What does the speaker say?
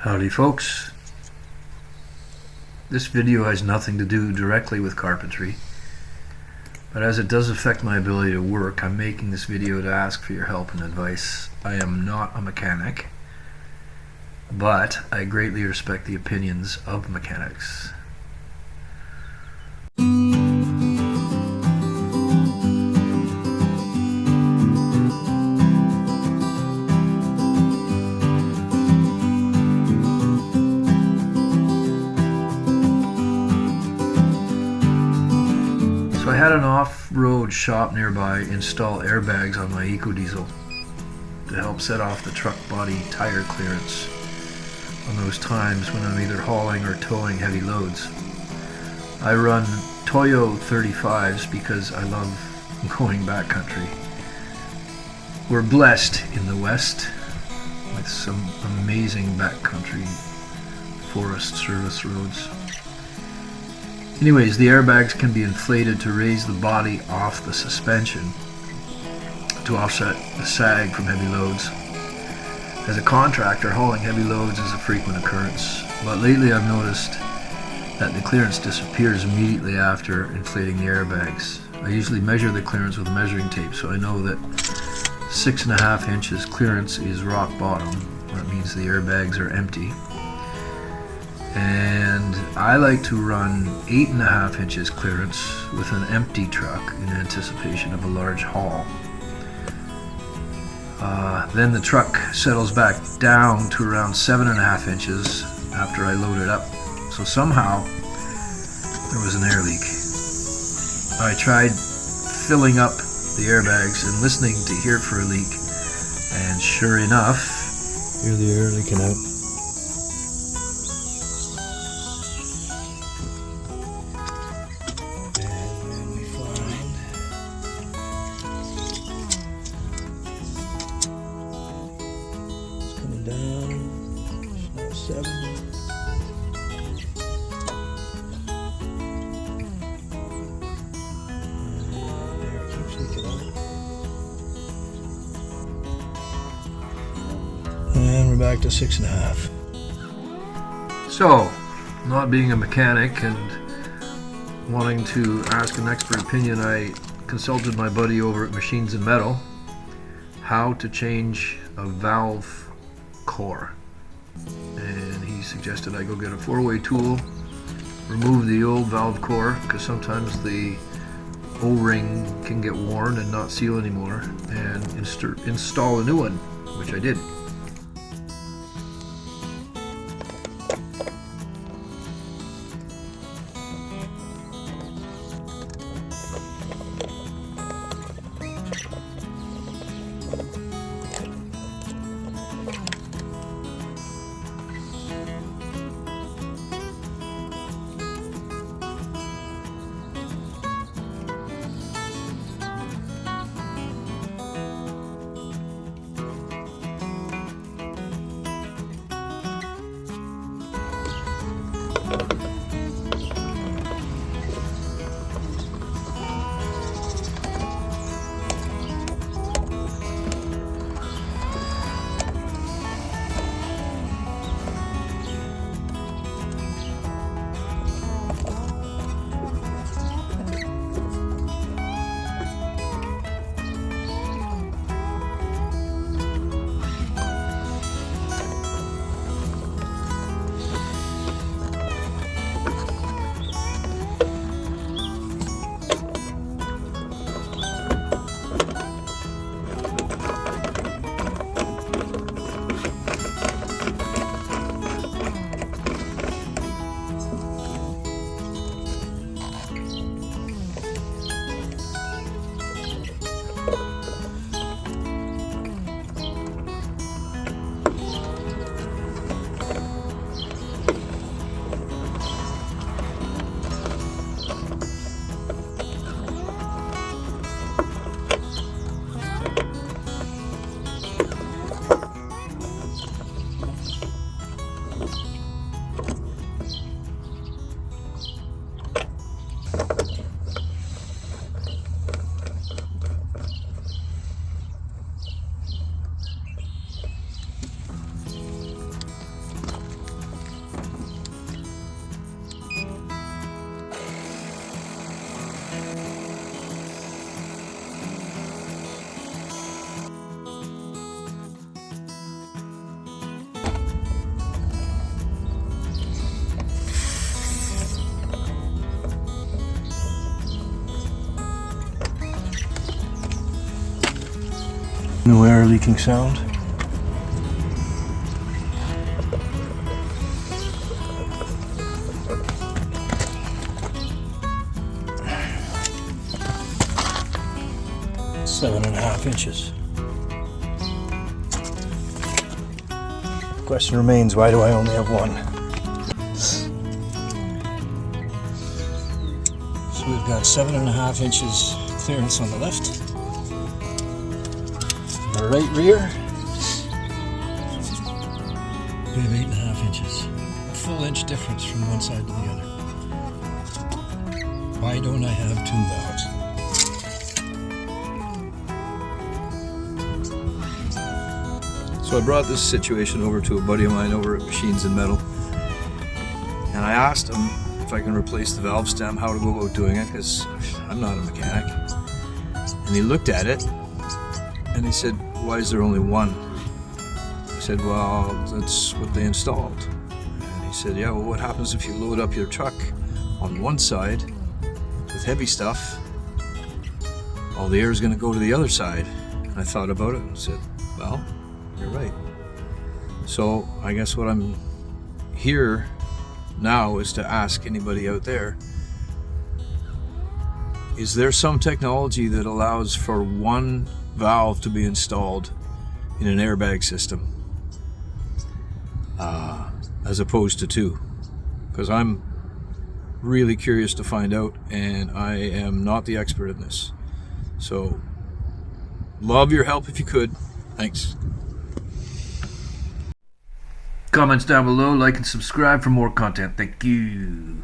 Howdy folks. This video has nothing to do directly with carpentry, but as it does affect my ability to work, I'm making this video to ask for your help and advice. I am not a mechanic, but I greatly respect the opinions of mechanics. So I had an off-road shop nearby install airbags on my EcoDiesel to help set off the truck body tire clearance on those times when I'm either hauling or towing heavy loads. I run Toyo 35s because I love going backcountry. We're blessed in the West with some amazing backcountry forest service roads. Anyways, the airbags can be inflated to raise the body off the suspension to offset the sag from heavy loads. As a contractor, hauling heavy loads is a frequent occurrence, but lately I've noticed that the clearance disappears immediately after inflating the airbags. I usually measure the clearance with measuring tape, so I know that 6.5 inches clearance is rock bottom. That means the airbags are empty. And I like to run 8.5 inches clearance with an empty truck in anticipation of a large haul. Then the truck settles back down to around 7.5 inches after I load it up. So somehow there was an air leak. I tried filling up the airbags and listening to hear for a leak, and sure enough, hear the air leaking out. Down, now 7. Air keeps leaking out. And we're back to 6.5. So, not being a mechanic and wanting to ask an expert opinion, I consulted my buddy over at Machines and Metal how to change a valve core, and he suggested I go get a 4-way tool, remove the old valve core because sometimes the O-ring can get worn and not seal anymore, and install a new one, which I did. No air leaking sound. Seven and a half inches. Question remains, why do I only have one? So we've got 7.5 inches clearance on the left. Our right rear, we have 8.5 inches. A full inch difference from one side to the other. Why don't I have two valves? So I brought this situation over to a buddy of mine over at Machines and Metal, and I asked him if I can replace the valve stem, how to go about doing it, because I'm not a mechanic. And he looked at it and he said, why is there only one? I said, well, that's what they installed. And he said, yeah, well, what happens if you load up your truck on one side with heavy stuff? All the air is going to go to the other side. And I thought about it and said, well, you're right. So I guess what I'm here now is to ask anybody out there, is there some technology that allows for one valve to be installed in an airbag system as opposed to two? Because I'm really curious to find out, and I am not the expert in this. So love your help if you could. Thanks. Comments down below, like and subscribe for more content. Thank you.